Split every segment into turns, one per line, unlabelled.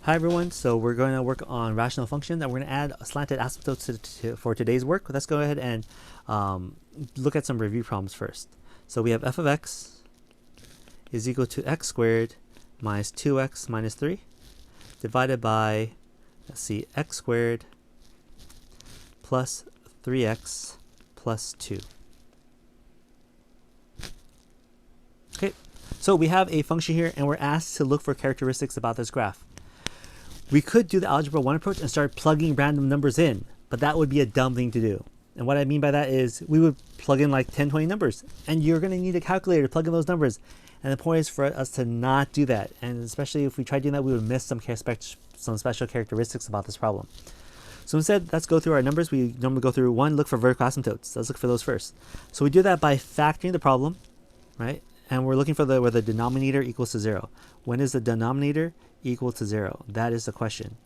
Hi everyone, so we're going to work on rational functions and we're going to add slanted asymptotes for today's work. Let's go ahead and look at some review problems first. So we have f of x is equal to x squared minus 2x minus 3 divided by, let's see, x squared plus 3x plus 2. Okay, so we have a function here and we're asked to look for characteristics about this graph. We could do the algebra 1 approach and start plugging random numbers in, but that would be a dumb thing to do. And what I mean by that is we would plug in like 10, 20 numbers, and you're going to need a calculator to plug in those numbers. And the point is for us to not do that. And especially if we tried doing that, we would miss some special characteristics about this problem. So instead, let's go through our numbers. We normally go through one, look for vertical asymptotes. Let's look for those first. So we do that by factoring the problem, right? And we're looking for where the denominator equals to 0. When is the denominator equal to 0? That is the question.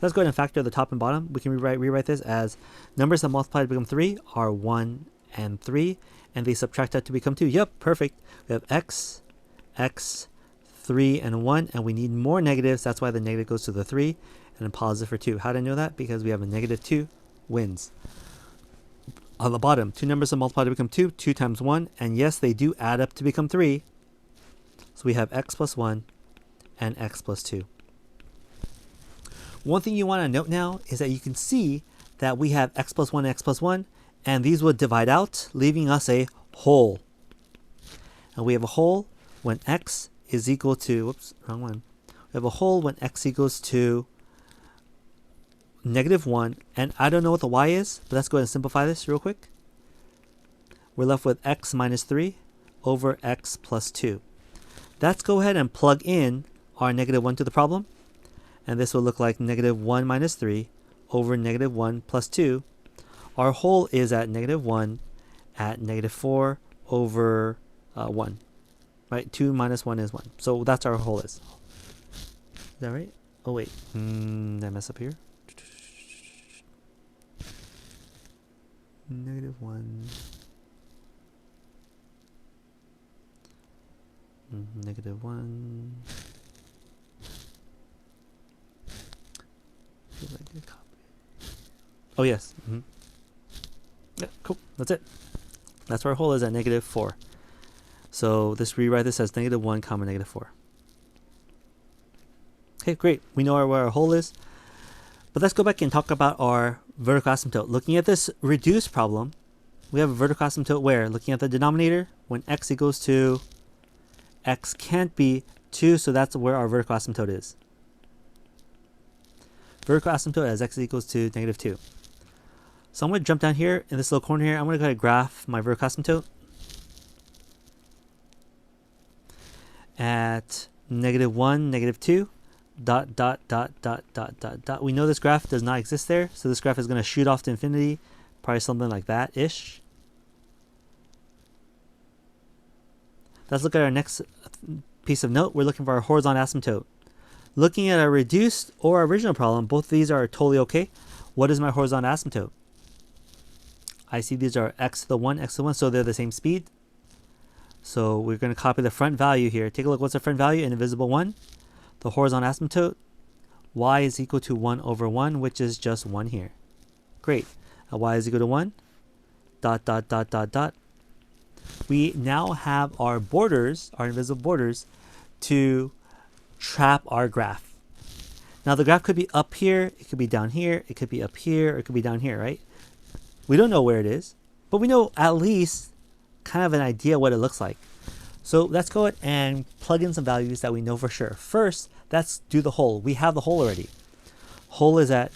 Let's go ahead and factor the top and bottom. We can rewrite this as numbers that multiply to become 3 are 1 and 3, and they subtract that to become 2. Yep, perfect. We have x, 3, and 1, and we need more negatives. That's why the negative goes to the 3, and a positive for 2. How do I know that? Because we have a negative 2 wins. On the bottom, two numbers that multiply to become 2, 2 times 1, and yes, they do add up to become 3. So we have x plus 1 and x plus 2. One thing you want to note now is that you can see that we have x plus 1 and x plus 1, and these will divide out, leaving us a whole. And we have a whole when x is equal to, whoops, wrong one. We have a whole when x equals to -1, and I don't know what the y is, but let's go ahead and simplify this real quick. We're left with x minus 3 over x plus 2. Let's go ahead and plug in our -1 to the problem, and this will look like -1 minus 3 over -1 plus 2. Our whole is at -1 at -4 over 1, right? 2 minus 1 is 1. So that's our whole is. Is that right? Oh wait, did I mess up here? -1, -1. Oh yes. Yeah, cool. That's it. That's where our whole is at -4. So this rewrite this as -1 comma -4. Okay, great. We know where our whole is. But let's go back and talk about our vertical asymptote. Looking at this reduced problem, we have a vertical asymptote where, looking at the denominator, when x equals to, x can't be 2, so that's where our vertical asymptote is. Vertical asymptote as x equals to -2. So I'm going to jump down here in this little corner here. I'm going to go ahead and graph my vertical asymptote at -1, -2. Dot, dot, dot, dot, dot, dot, dot. We know this graph does not exist there, so this graph is going to shoot off to infinity, probably something like that-ish. Let's look at our next piece of note. We're looking for our horizontal asymptote. Looking at our reduced or our original problem, both of these are totally okay. What is my horizontal asymptote? I see these are x to the 1, x to the 1, so they're the same speed. So we're going to copy the front value here. Take a look. What's the front value? Indivisible 1. The horizontal asymptote, y is equal to 1 over 1, which is just 1 here. Great. Y is equal to 1, dot, dot, dot, dot, dot. We now have our borders, our invisible borders, to trap our graph. Now the graph could be up here, it could be down here, it could be up here, or it could be down here, right? We don't know where it is, but we know at least kind of an idea what it looks like. So let's go ahead and plug in some values that we know for sure. First, let's do the whole. We have the whole already. Whole is at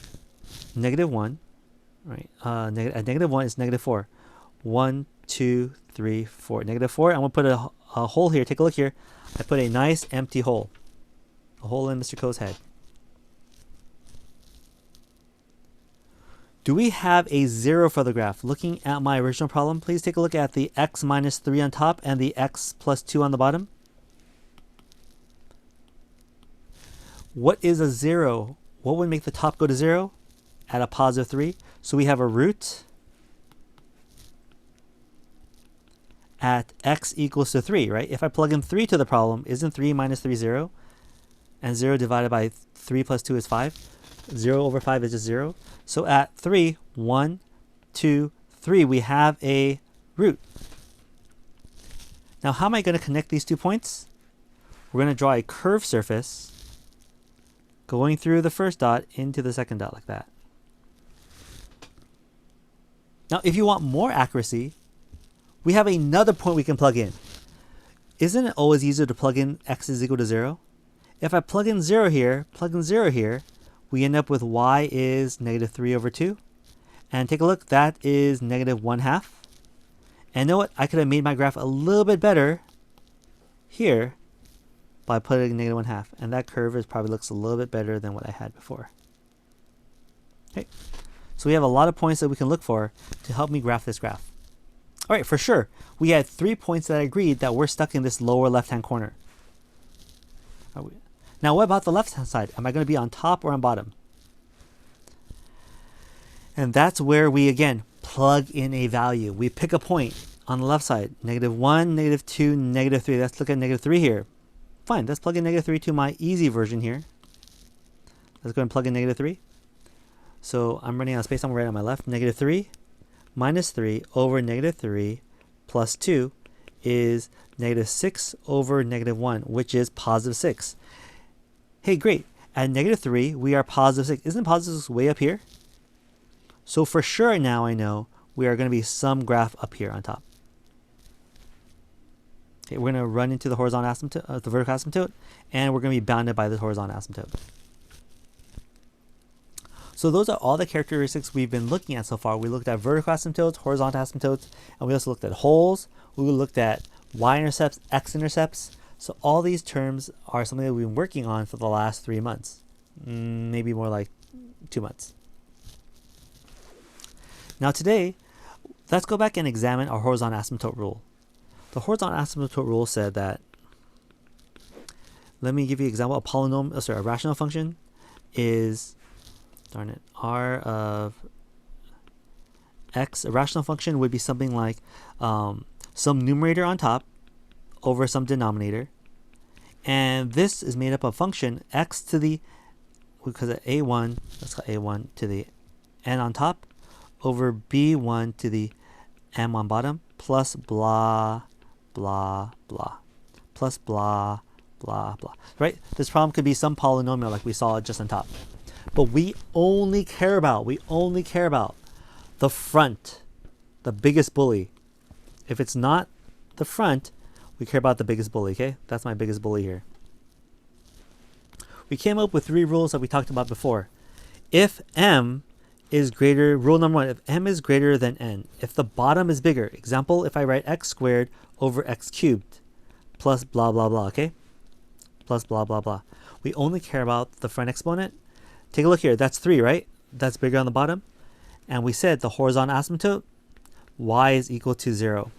-1, right? At -1 is -4. 1, 2, 3, 4. -4. I'm going to put a hole here. Take a look here. I put a nice empty hole. A hole in Mr. Co's head. Do we have a 0 for the graph? Looking at my original problem, please take a look at the x minus 3 on top and the x plus 2 on the bottom. What is a 0? What would make the top go to 0? At a positive 3. So we have a root at x equals to 3, right? If I plug in 3 to the problem, isn't 3 minus 3 0? And 0 divided by 3 plus 2 is 5. 0 over 5 is just 0. So at 3, 1, 2, 3, we have a root. Now how am I going to connect these 2 points? We're going to draw a curved surface going through the first dot into the second dot like that. Now if you want more accuracy, we have another point we can plug in. Isn't it always easier to plug in x is equal to 0? If I plug in 0 here, plug in 0 here, we end up with y is negative 3 over 2. And take a look, that is negative 1/2. And know what? I could have made my graph a little bit better here by putting negative 1/2. And that curve probably looks a little bit better than what I had before. Okay. So we have a lot of points that we can look for to help me graph this graph. All right, for sure, we had 3 points that agreed that we're stuck in this lower left-hand corner. Now, what about the left-hand side? Am I going to be on top or on bottom? And that's where we, again, plug in a value. We pick a point on the left side, negative 1, negative 2, negative 3. Let's look at negative 3 here. Fine, let's plug in negative 3 to my easy version here. Let's go and plug in negative 3. So I'm running out of space. I'm right on my left. Negative 3 minus 3 over negative 3 plus 2 is negative 6 over negative 1, which is positive 6. Hey, great. At negative 3, we are positive 6. Isn't positive 6 way up here? So for sure now I know we are going to be some graph up here on top. Okay, we're going to run into the horizontal asymptote, the vertical asymptote, and we're going to be bounded by the horizontal asymptote. So those are all the characteristics we've been looking at so far. We looked at vertical asymptotes, horizontal asymptotes, and we also looked at holes. We looked at y-intercepts, x-intercepts. So all these terms are something that we've been working on for the last 3 months. Maybe more like 2 months. Now today, let's go back and examine our horizontal asymptote rule. The horizontal asymptote rule said that, let me give you an example, a rational function is, darn it, r of x. A rational function would be something like some numerator on top over some denominator. And this is made up of function x to the, because of a1, let's call a1 to the n on top, over b1 to the m on bottom, plus blah, blah, blah, plus blah, blah, blah. Right? This problem could be some polynomial like we saw just on top. But we only care about the front, the biggest bully. If it's not the front, we care about the biggest bully, okay? That's my biggest bully here. We came up with 3 rules that we talked about before. If m is greater, rule number 1, if m is greater than n, if the bottom is bigger, example, if I write x squared over x cubed plus blah, blah, blah, okay? Plus blah, blah, blah. We only care about the front exponent. Take a look here, that's 3, right? That's bigger on the bottom. And we said the horizontal asymptote, y is equal to 0.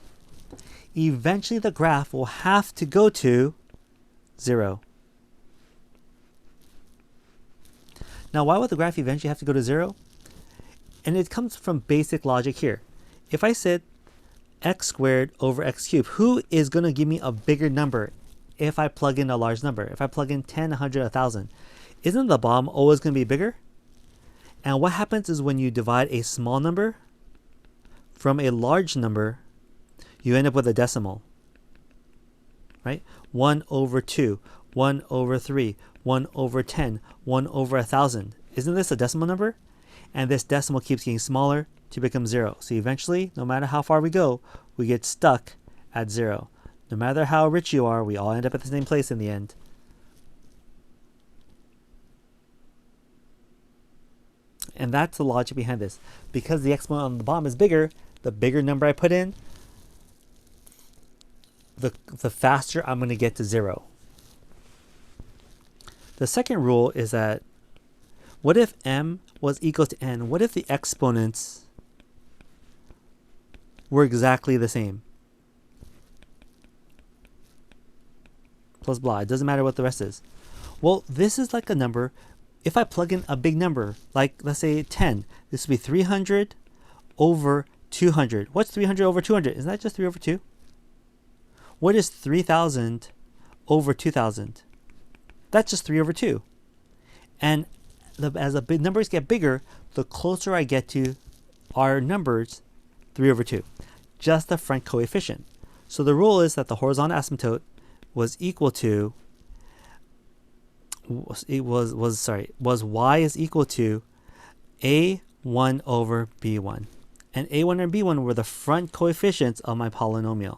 Eventually the graph will have to go to 0. Now why would the graph eventually have to go to 0? And it comes from basic logic here. If I said x squared over x cubed, who is going to give me a bigger number if I plug in a large number? If I plug in 10, 100, 1,000, isn't the bottom always going to be bigger? And what happens is when you divide a small number from a large number, you end up with a decimal, right? 1 over 2, 1 over 3, 1 over 10, 1 over 1,000. Isn't this a decimal number? And this decimal keeps getting smaller to become 0. So eventually, no matter how far we go, we get stuck at 0. No matter how rich you are, we all end up at the same place in the end. And that's the logic behind this. Because the exponent on the bottom is bigger, the bigger number I put in, the faster I'm going to get to 0. The second rule is that, what if m was equal to n? What if the exponents were exactly the same? Plus blah, it doesn't matter what the rest is. Well, this is like a number. If I plug in a big number, like let's say 10, this would be 300 over 200. What's 300 over 200? Isn't that just 3 over 2? What is 3,000 over 2,000? That's just 3 over 2. And as the big numbers get bigger, the closer I get to our numbers, 3 over 2. Just the front coefficient. So the rule is that the horizontal asymptote was equal to was y is equal to a1 over b1. And a1 and b1 were the front coefficients of my polynomial.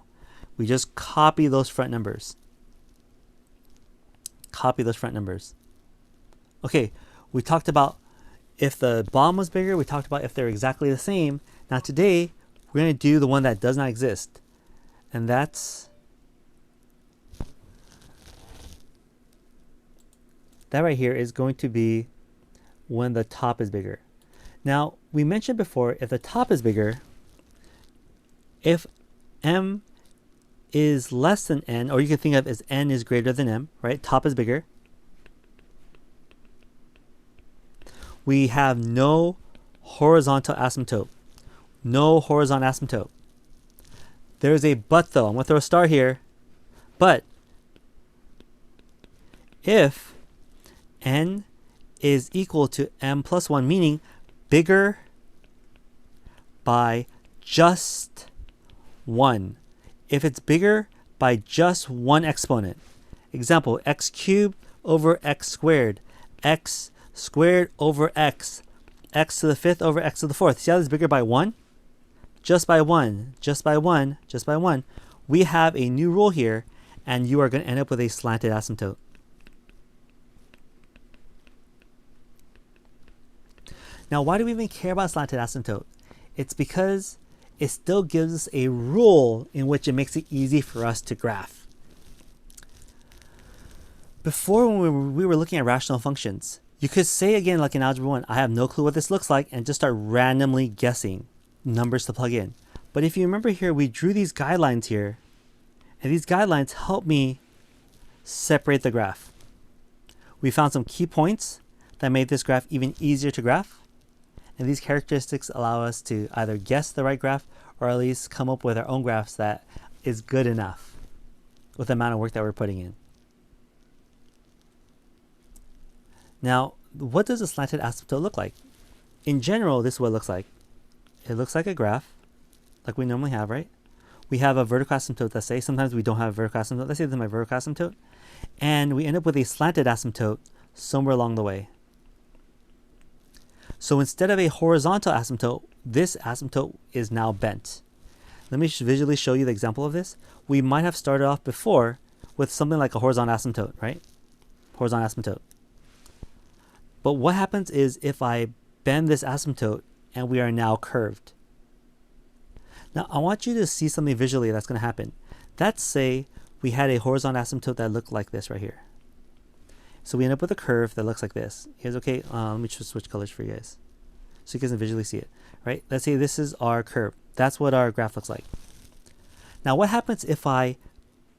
We just copy those front numbers. Copy those front numbers. Okay, we talked about if the bottom was bigger. We talked about if they're exactly the same. Now today, we're going to do the one that does not exist. And that's that right here is going to be when the top is bigger. Now, we mentioned before, if the top is bigger, if m is less than n, or you can think of as n is greater than m, right? Top is bigger. We have no horizontal asymptote. No horizontal asymptote. There's a but though. I'm going to throw a star here. But if n is equal to m plus 1, meaning bigger by just 1. If it's bigger by just one exponent. Example, x cubed over x squared. X squared over x. X to the 5th over x to the 4th. See how this is bigger by 1? Just by 1. Just by 1. Just by 1. We have a new rule here, and you are going to end up with a slanted asymptote. Now, why do we even care about slanted asymptote? It's because it still gives us a rule in which it makes it easy for us to graph. Before, when we were looking at rational functions, you could say again, like in Algebra 1, I have no clue what this looks like, and just start randomly guessing numbers to plug in. But if you remember here, we drew these guidelines here, and these guidelines help me separate the graph. We found some key points that made this graph even easier to graph. And these characteristics allow us to either guess the right graph or at least come up with our own graphs that is good enough with the amount of work that we're putting in. Now, what does a slanted asymptote look like? In general, this is what it looks like. It looks like a graph, like we normally have, right? We have a vertical asymptote, let's say. Sometimes we don't have a vertical asymptote. Let's say this is my vertical asymptote. And we end up with a slanted asymptote somewhere along the way. So instead of a horizontal asymptote, this asymptote is now bent. Let me visually show you the example of this. We might have started off before with something like a horizontal asymptote, right? Horizontal asymptote. But what happens is if I bend this asymptote and we are now curved. Now I want you to see something visually that's going to happen. Let's say we had a horizontal asymptote that looked like this right here. So we end up with a curve that looks like this. You guys okay? Let me just switch colors for you guys so you guys can visually see it, right? Let's say this is our curve. That's what our graph looks like. Now what happens if I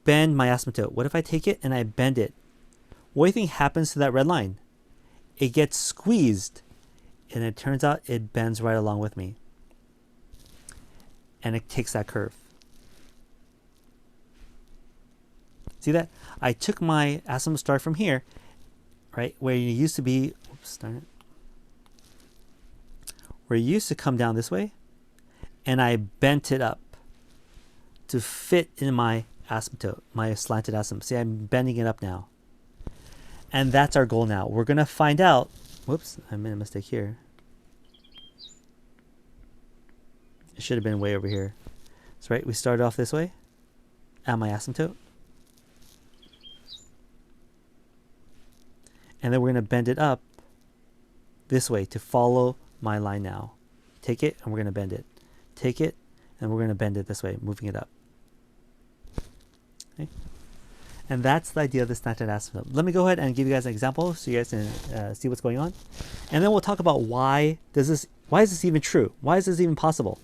bend my asymptote? What if I take it and I bend it? What do you think happens to that red line? It gets squeezed, and it turns out it bends right along with me. And it takes that curve. See that? I took my asymptote start from here, right, where you used to be, oops, darn it, where you used to come down this way, and I bent it up to fit in my asymptote, my slanted asymptote. See, I'm bending it up now. And that's our goal now. We're going to find out, whoops, I made a mistake here. It should have been way over here. So right, we started off this way at my asymptote. And then we're going to bend it up this way to follow my line now. Take it and we're going to bend it. Take it and we're going to bend it this way, moving it up. Okay. And that's the idea of the slanted asymptote. Let me go ahead and give you guys an example so you guys can see what's going on. And then we'll talk about why is this even true? Why is this even possible?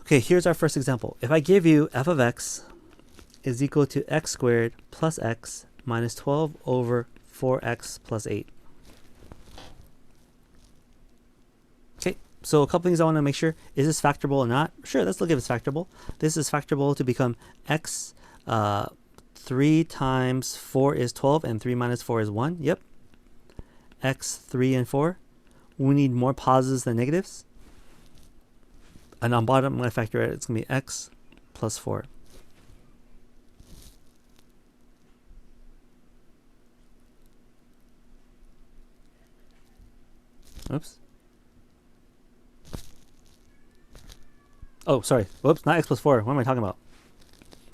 Okay, here's our first example. If I give you f of x is equal to x squared plus x minus 12 over 4x plus 8. Okay, so a couple things I want to make sure. Is this factorable or not? Sure, let's look if it's factorable. This is factorable to become x 3 times 4 is 12, and 3 minus 4 is 1. Yep. X, 3, and 4. We need more positives than negatives. And on bottom, I'm going to factor it. It's going to be x plus 4. Oops. Oh, sorry. Whoops, not x plus 4. What am I talking about?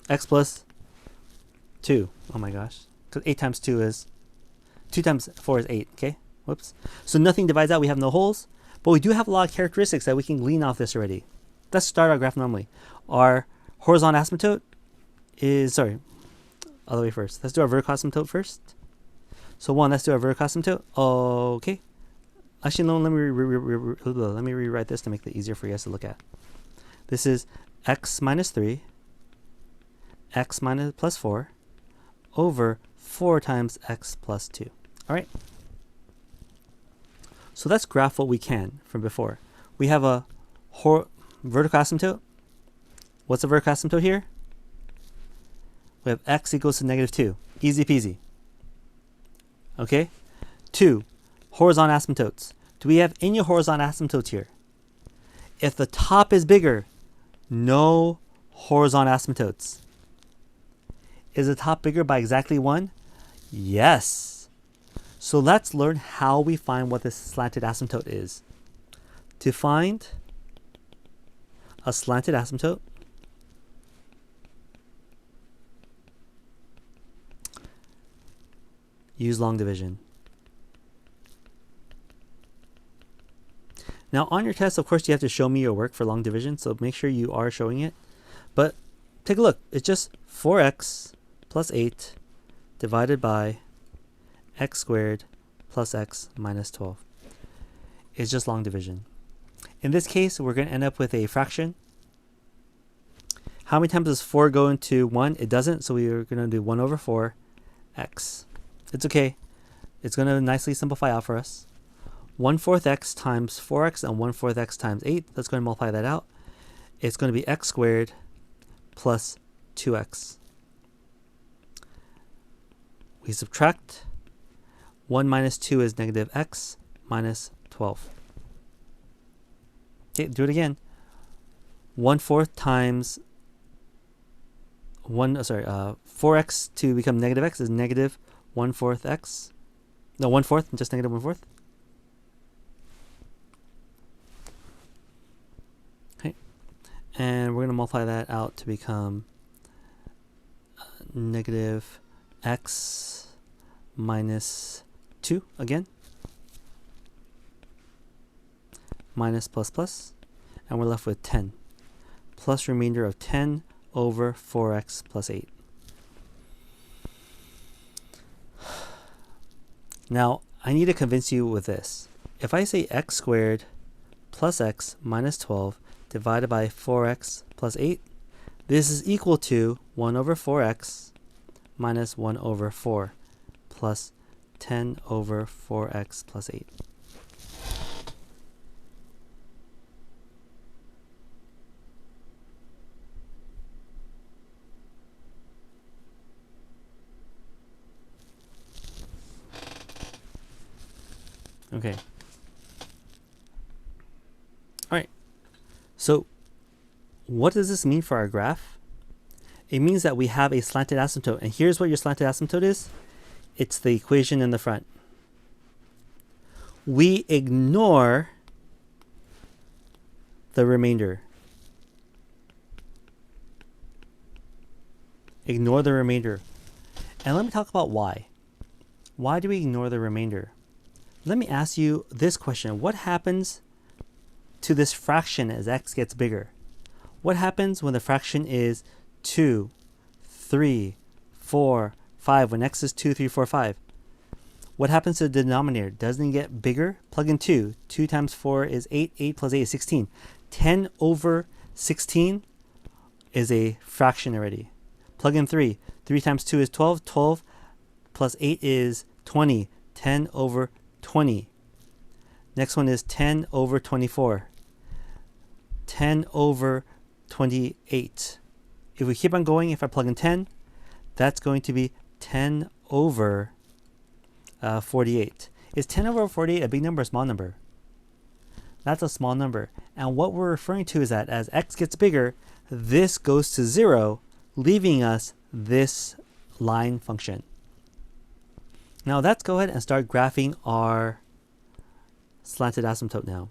X plus 2. Oh my gosh. Because 8 times 2 is... 2 times 4 is 8. Okay? Whoops. So nothing divides out. We have no holes. But we do have a lot of characteristics that we can glean off this already. Let's start our graph normally. Our horizontal asymptote is... Sorry. All the way first. Let's do our vertical asymptote first. So 1, let's do our vertical asymptote. Okay. Actually, no, let me rewrite this to make it easier for you guys to look at. This is x minus 3, x minus plus 4, over 4 times x plus 2. All right. So let's graph what we can from before. We have a vertical asymptote. What's a vertical asymptote here? We have x equals to negative 2. Easy peasy. Okay. 2. Horizontal asymptotes. Do we have any horizontal asymptotes here? If the top is bigger, no horizontal asymptotes. Is the top bigger by exactly 1? Yes. So let's learn how we find what this slanted asymptote is. To find a slanted asymptote, use long division. Now on your test, of course, you have to show me your work for long division, so make sure you are showing it. But take a look. It's just 4x plus 8 divided by x squared plus x minus 12. It's just long division. In this case, we're going to end up with a fraction. How many times does 4 go into 1? It doesn't, so we are going to do 1 over 4 x. It's okay. It's going to nicely simplify out for us. 1/4 x times 4x and 1/4 x times 8. Let's go and multiply that out. It's going to be x squared plus 2x. We subtract. 1 minus 2 is negative x minus 12. Okay, do it again. 1/4 times 4x to become negative x is negative 1/4 x. No, 1/4, just negative 1/4. Okay, and we're going to multiply that out to become negative x minus 2 again. Minus plus plus, and we're left with 10 plus remainder of 10 over 4x plus 8. Now I need to convince you with this. If I say x squared plus x minus 12 divided by 4x plus 8, this is equal to 1 over 4x minus 1 over 4 plus 10 over 4x plus 8. Okay. All right. So what does this mean for our graph? It means that we have a slanted asymptote. And here's what your slanted asymptote is. It's the equation in the front. We ignore the remainder. Ignore the remainder. And let me talk about why. Why do we ignore the remainder? Let me ask you this question. What happens to this fraction as x gets bigger? What happens when the fraction is 2, 3, 4, 5, when x is 2, 3, 4, 5? What happens to the denominator? Doesn't it get bigger? Plug in 2. 2 times 4 is 8. 8 plus 8 is 16. 10 over 16 is a fraction already. Plug in 3. 3 times 2 is 12. 12 plus 8 is 20. 10 over 20. Next one is 10 over 24. 10 over 28. If we keep on going, if I plug in 10, That's going to be 10 over 48. Is 10 over 48 a big number or a small number? That's a small number. And what we're referring to is that as x gets bigger, this goes to 0, leaving us this line function. Now let's go ahead and start graphing our slanted asymptote now.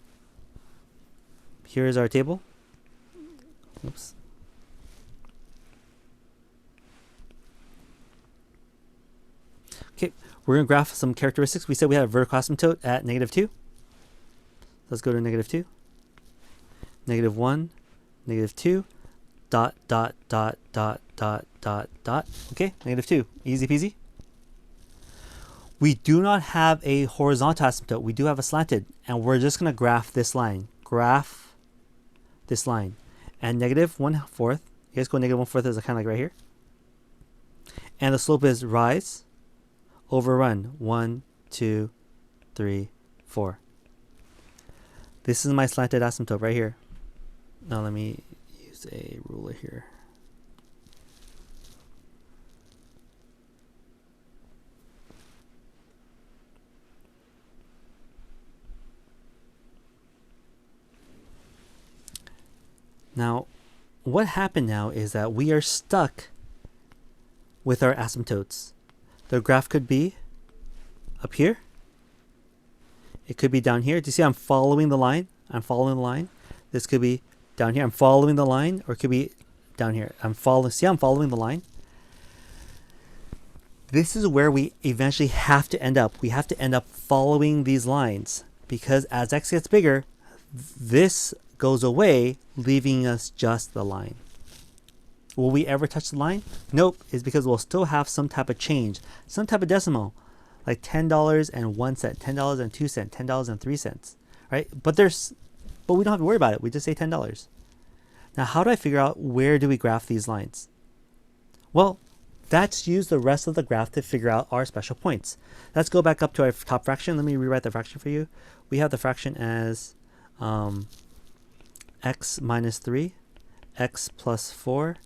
Here's our table. Oops. Okay, we're going to graph some characteristics. We said we had a vertical asymptote at -2. Let's go to -2. -1, -2, dot, dot, dot, dot, dot, dot, dot. Okay, -2. Easy peasy. We do not have a horizontal asymptote. We do have a slanted, and we're just going to graph this line. Graph this line. And -1/4. You guys go -1/4 is kind of like right here. And the slope is rise over run. 1, 2, 3, 4. This is my slanted asymptote right here. Now let me use a ruler here. Now, what happened now is that we are stuck with our asymptotes. The graph could be up here. It could be down here. Do you see I'm following the line? I'm following the line. This could be down here. I'm following the line, or it could be down here. I'm following the line. This is where we eventually have to end up. We have to end up following these lines, because as x gets bigger, this goes away, leaving us just the line. Will we ever touch the line? Nope. It's because we'll still have some type of change, some type of decimal, like $10.01, $10.02, $10.03, right? But we don't have to worry about it. We just say $10. Now, how do I figure out where do we graph these lines? Well, let's use the rest of the graph to figure out our special points. Let's go back up to our top fraction. Let me rewrite the fraction for you. We have the fraction as x minus 3, x plus 4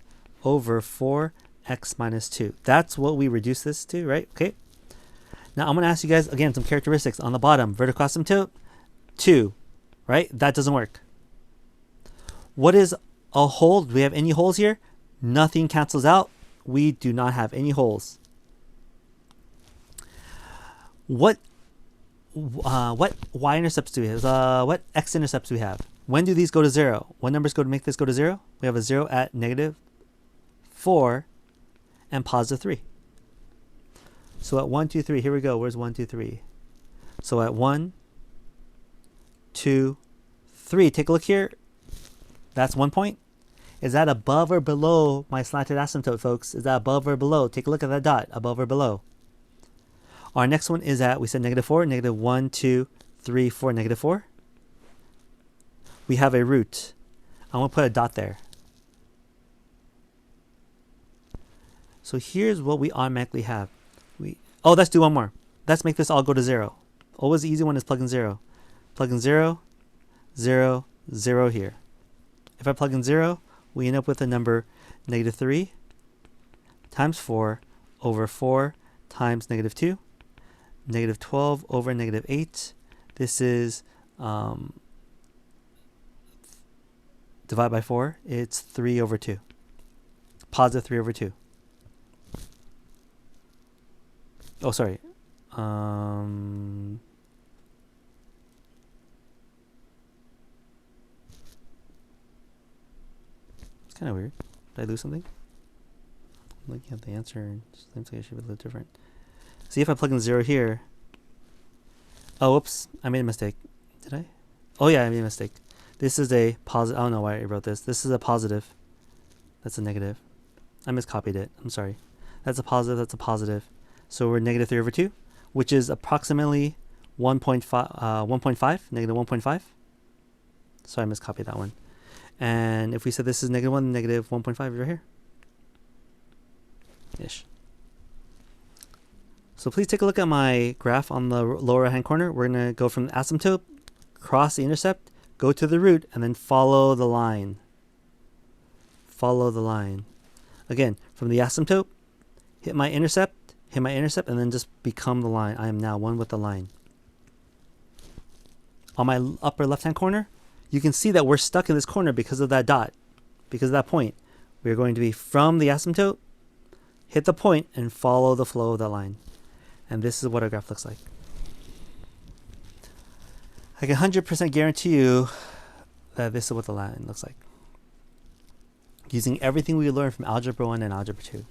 over 4, x minus 2. That's what we reduce this to, right? Okay. Now I'm going to ask you guys, again, some characteristics. On the bottom, vertical asymptote, 2, right? That doesn't work. What is a hole? Do we have any holes here? Nothing cancels out. We do not have any holes. What y-intercepts do we have? What x-intercepts do we have? When do these go to 0? What numbers go to make this go to 0? We have a 0 at -4 and +3. So at 1, 2, 3, here we go. Where's 1, 2, 3? So at 1, 2, 3, take a look here. That's 1 point. Is that above or below my slanted asymptote, folks? Is that above or below? Take a look at that dot, above or below. Our next one is at, we said -4, -1, 2, 3, 4, -4. We have a root. I'm going to put a dot there. So here's what we automatically have. Let's do one more. Let's make this all go to 0. Always the easy one is plug in 0. Plug in 0, 0, 0 here. If I plug in 0, we end up with the number -3 times 4 over 4 times -2. -12 over -8. This is divide by 4. It's 3 over 2. Positive 3 over 2. Oh, sorry. It's kind of weird. Did I lose something? I'm looking at the answer and it seems like it should be a little different. See, if I plug in 0 here. Oh, whoops. I made a mistake. Did I? Oh, yeah, I made a mistake. This is a positive. I don't know why I wrote this. This is a positive. That's a negative. I miscopied it. I'm sorry. That's a positive. That's a positive. So we're -3 over 2, which is approximately 1.5, negative 1.5. So I miscopied that one. And if we said this is -1, negative 1.5 right here. Ish. So please take a look at my graph on the lower right hand corner. We're going to go from the asymptote, cross the intercept, go to the root, and then follow the line. Follow the line. Again, from the asymptote, hit my intercept, and then just become the line. I am now one with the line. On my upper left-hand corner, you can see that we're stuck in this corner because of that dot, because of that point. We're going to be from the asymptote, hit the point, and follow the flow of that line. And this is what our graph looks like. I can 100% guarantee you that this is what the line looks like, using everything we learned from Algebra 1 and Algebra 2.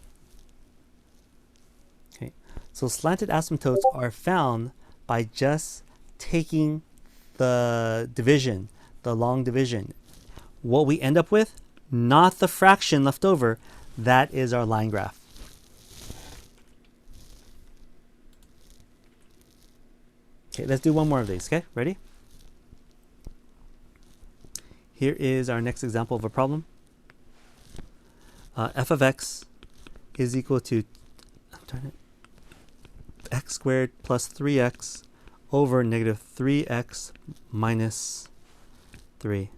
Okay, so slanted asymptotes are found by just taking the division, the long division. What we end up with, not the fraction left over, that is our line graph. Okay, let's do one more of these, okay? Ready? Here is our next example of a problem. F of x is equal to x squared plus 3x over negative 3x minus 3.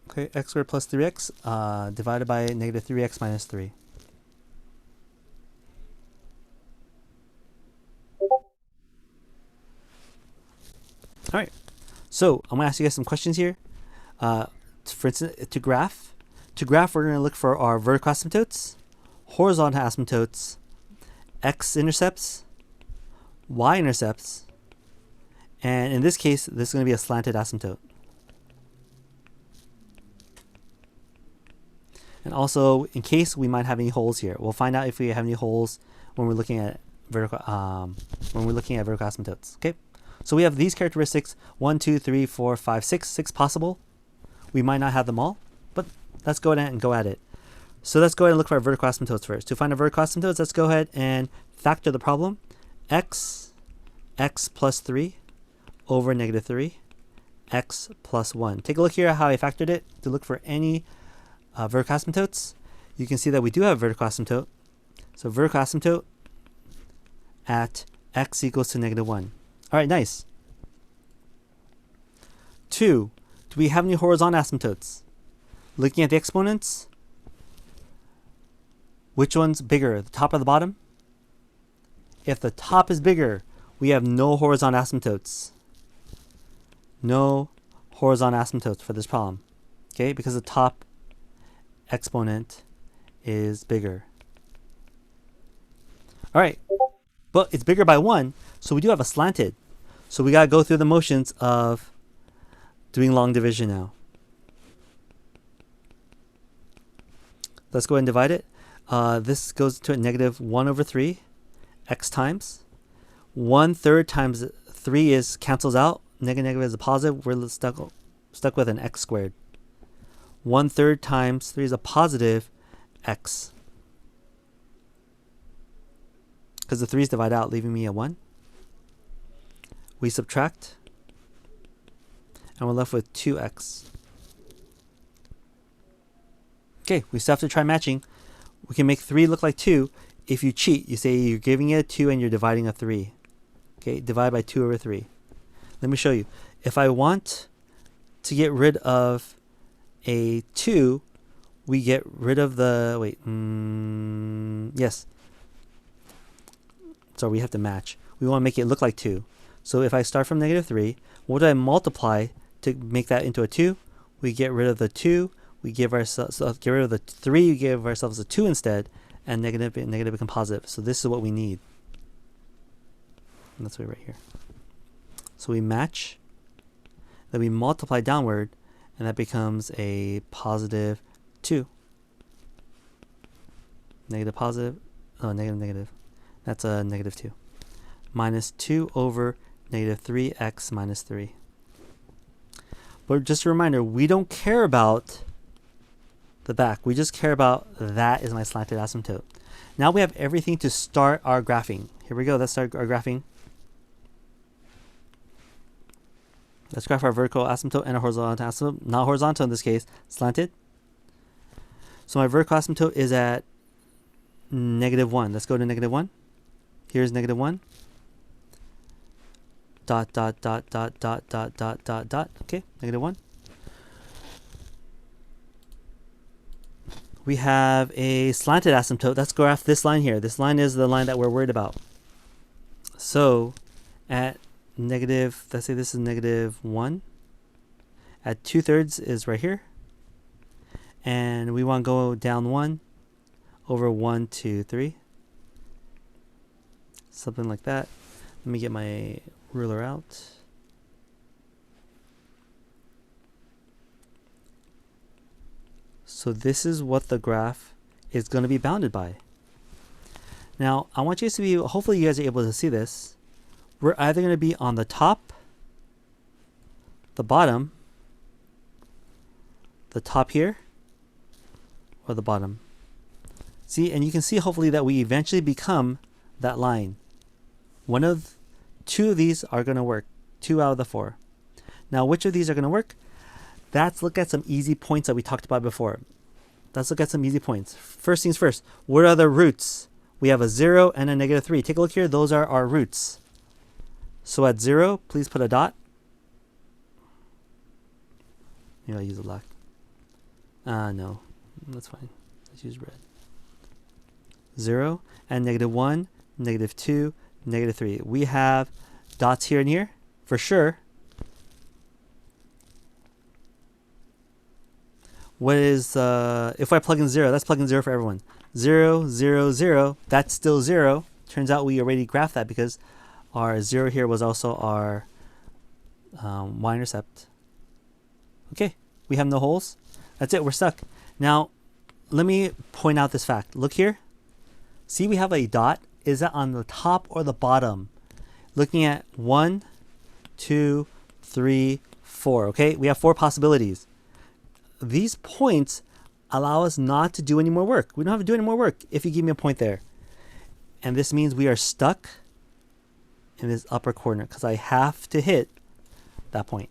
Okay, x squared plus 3x divided by negative 3x minus 3. All right, so I'm going to ask you guys some questions here. For instance, to graph, we're going to look for our vertical asymptotes, horizontal asymptotes, x-intercepts, y-intercepts, and in this case, this is going to be a slanted asymptote. And also, in case we might have any holes here, we'll find out if we have any holes when we're looking at vertical asymptotes. Okay. So we have these characteristics, 1, 2, 3, 4, 5, 6 possible. We might not have them all, but let's go ahead and go at it. So let's go ahead and look for our vertical asymptotes first. To find our vertical asymptotes, let's go ahead and factor the problem. X plus 3 over negative 3, x plus 1. Take a look here at how I factored it to look for any vertical asymptotes. You can see that we do have a vertical asymptote. So vertical asymptote at x equals to negative 1. All right, nice. 2, do we have any horizontal asymptotes? Looking at the exponents, which one's bigger, the top or the bottom? If the top is bigger, we have no horizontal asymptotes. No horizontal asymptotes for this problem, okay? Because the top exponent is bigger. All right, but it's bigger by 1, so we do have a slanted. So we got to go through the motions of doing long division now. Let's go ahead and divide it. This goes to a negative 1 over 3, x times. 1/3 times 3 is cancels out. Negative is a positive. We're stuck with an x squared. 1/3 times 3 is a positive x. Because the 3's divide out, leaving me a 1. We subtract, and we're left with 2x. Okay, we still have to try matching. We can make 3 look like 2. If you cheat, you say you're giving it a 2 and you're dividing a 3. Okay, divide by 2 over 3. Let me show you. If I want to get rid of a 2, we get rid of the, yes. So we have to match. We want to make it look like 2. So if I start from negative 3, what do I multiply to make that into a 2? We get rid of the 2. We give ourselves, get rid of the 3. We give ourselves a 2 instead, and negative become positive. So this is what we need. And that's right here. So we match. Then we multiply downward, and that becomes a positive 2. Negative positive. Oh, negative. That's a negative 2. Minus 2 over negative 3x minus 3. But just a reminder, we don't care about the back. We just care about that is my slanted asymptote. Now we have everything to start our graphing. Here we go. Let's start our graphing. Let's graph our vertical asymptote and a horizontal asymptote. Not horizontal in this case, slanted. So my vertical asymptote is at negative 1. Let's go to negative 1. Here's negative 1. Dot. Okay, negative 1. we have a slanted asymptote. Let's graph this line here. This line is the line that we're worried about. So at negative, let's say this is -1. At 2/3 is right here. And we want to go down 1 over 1, 2, 3. Something like that. Let me get my ruler out. So this is what the graph is going to be bounded by. Now, I want you to be, hopefully you guys are able to see this. We're either going to be on the top, the bottom, the top here, or the bottom. See, and you can see hopefully that we eventually become that line. Two of these are going to work. 2 out of the 4. Now, which of these are going to work? Let's look at some easy points that we talked about before. Let's look at some easy points. First things first, what are the roots? We have a 0 and a -3. Take a look here. Those are our roots. So at 0, please put a dot. Maybe I'll use a black. No, that's fine. Let's use red. 0 and -1, -2, -3. We have dots here and here for sure. What is, if I plug in 0, let's plug in 0 for everyone. 0, 0, 0, that's still 0. Turns out we already graphed that because our 0 here was also our y-intercept. Okay, we have no holes. That's it, we're stuck. Now, let me point out this fact. Look here. See, we have a dot. Is that on the top or the bottom? Looking at 1, 2, 3, 4. Okay, we have 4 possibilities. These points allow us not to do any more work. We don't have to do any more work if you give me a point there. And this means we are stuck in this upper corner because I have to hit that point.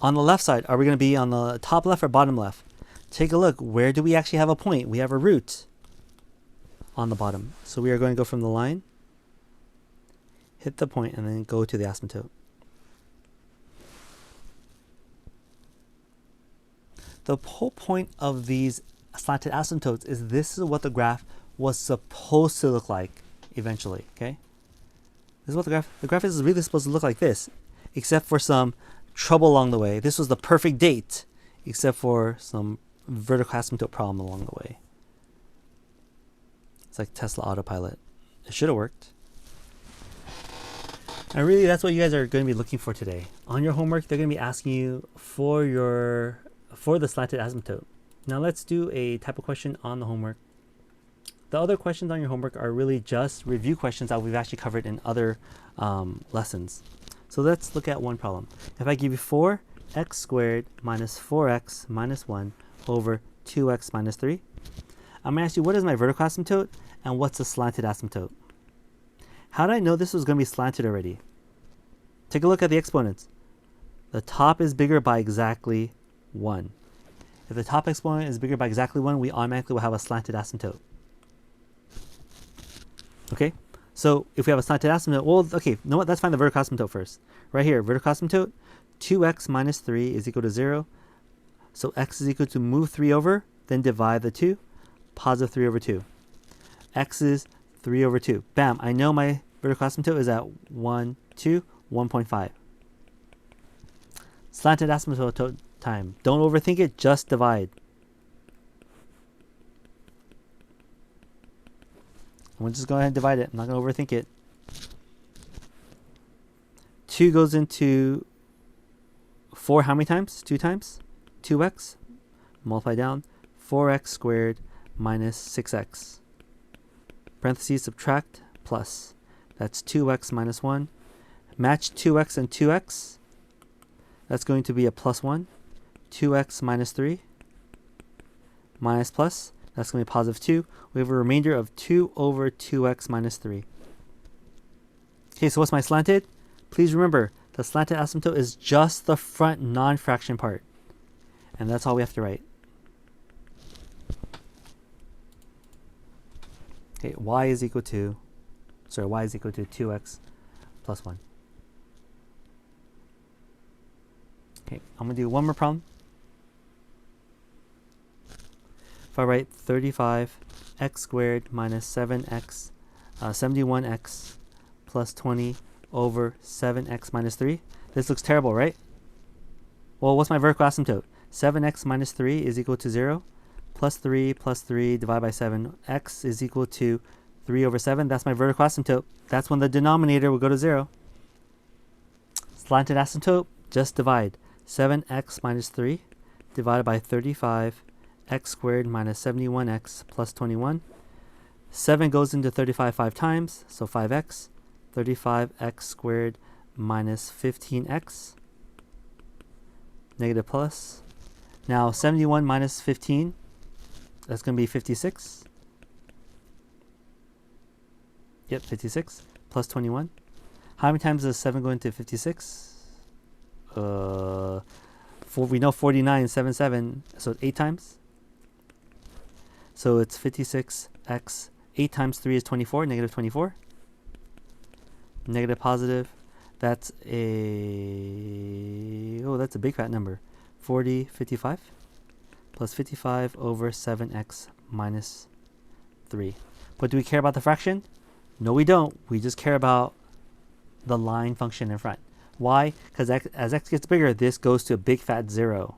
On the left side, are we going to be on the top left or bottom left? Take a look. Where do we actually have a point? We have a root on the bottom. So we are going to go from the line, hit the point, and then go to the asymptote. The whole point of these slanted asymptotes is this is what the graph was supposed to look like eventually, okay? This is what the graph is really supposed to look like this, except for some trouble along the way. This was the perfect date, except for some vertical asymptote problem along the way. It's like Tesla autopilot. It should have worked. And really, that's what you guys are going to be looking for today. On your homework, they're going to be asking you for the slanted asymptote. Now let's do a type of question on the homework. The other questions on your homework are really just review questions that we've actually covered in other lessons. So let's look at one problem. If I give you 4x squared minus 4x minus 1 over 2x minus 3, I'm going to ask you what is my vertical asymptote and what's the slanted asymptote. How did I know this was going to be slanted already? Take a look at the exponents. The top is bigger by exactly 1. If the top exponent is bigger by exactly 1, we automatically will have a slanted asymptote. Okay, so if we have a slanted asymptote, well, okay, you know what? Let's find the vertical asymptote first. Right here, vertical asymptote, 2x minus 3 is equal to 0. So x is equal to move 3 over, then divide the 2, positive 3 over 2. X is 3 over 2. Bam, I know my vertical asymptote is at 1, 2, 1.5. Slanted asymptote time. Don't overthink it, just divide. We'll just go ahead and divide it. I'm not going to overthink it. 2 goes into 4 how many times? 2 times? 2x. Multiply down. 4x squared minus 6x. Parentheses, subtract, plus. That's 2x minus 1. Match 2x and 2x. That's going to be a plus 1. 2x minus 3. Minus plus. That's going to be positive 2. We have a remainder of 2 over 2x minus 3. Okay, so what's my slanted? Please remember, the slanted asymptote is just the front non-fraction part. And that's all we have to write. Okay, y is equal to 2x plus 1. Okay, I'm going to do one more problem. if I write 35x squared minus 7x, 71x plus 20 over 7x minus 3. This looks terrible, right? Well, what's my vertical asymptote? 7x minus 3 is equal to 0. Plus 3 divided by 7. X is equal to 3 over 7. That's my vertical asymptote. That's when the denominator will go to 0. Slanted asymptote, just divide. 7x minus 3 divided by 35x squared minus 71x plus 21. 7 goes into 35 5 times, so 5x. 35x squared minus 15x. Negative plus. Now 71 minus 15, that's going to be 56. Yep, 56 plus 21. How many times does 7 go into 56? We know 49, 7, 7, so it's 8 times. So it's 56x. 8 times 3 is 24, negative 24. Negative positive. That's a big fat number. 55 plus 55 over 7x minus 3. But do we care about the fraction? No, we don't. We just care about the line function in front. Why? Because as x gets bigger, this goes to a big fat 0.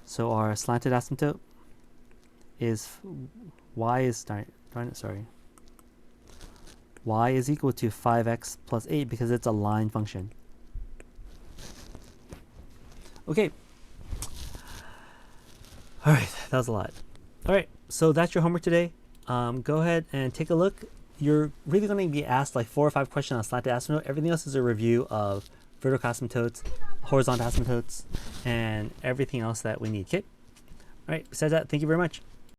So our slanted asymptote is y is y is equal to 5x plus 8 because it's a line function. Okay. All right, that was a lot. All right, so that's your homework today. Go ahead and take a look. You're really going to be asked like 4 or 5 questions on slanted asymptote. Everything else is a review of vertical asymptotes, horizontal asymptotes, and everything else that we need. Okay. All right. Besides that, thank you very much.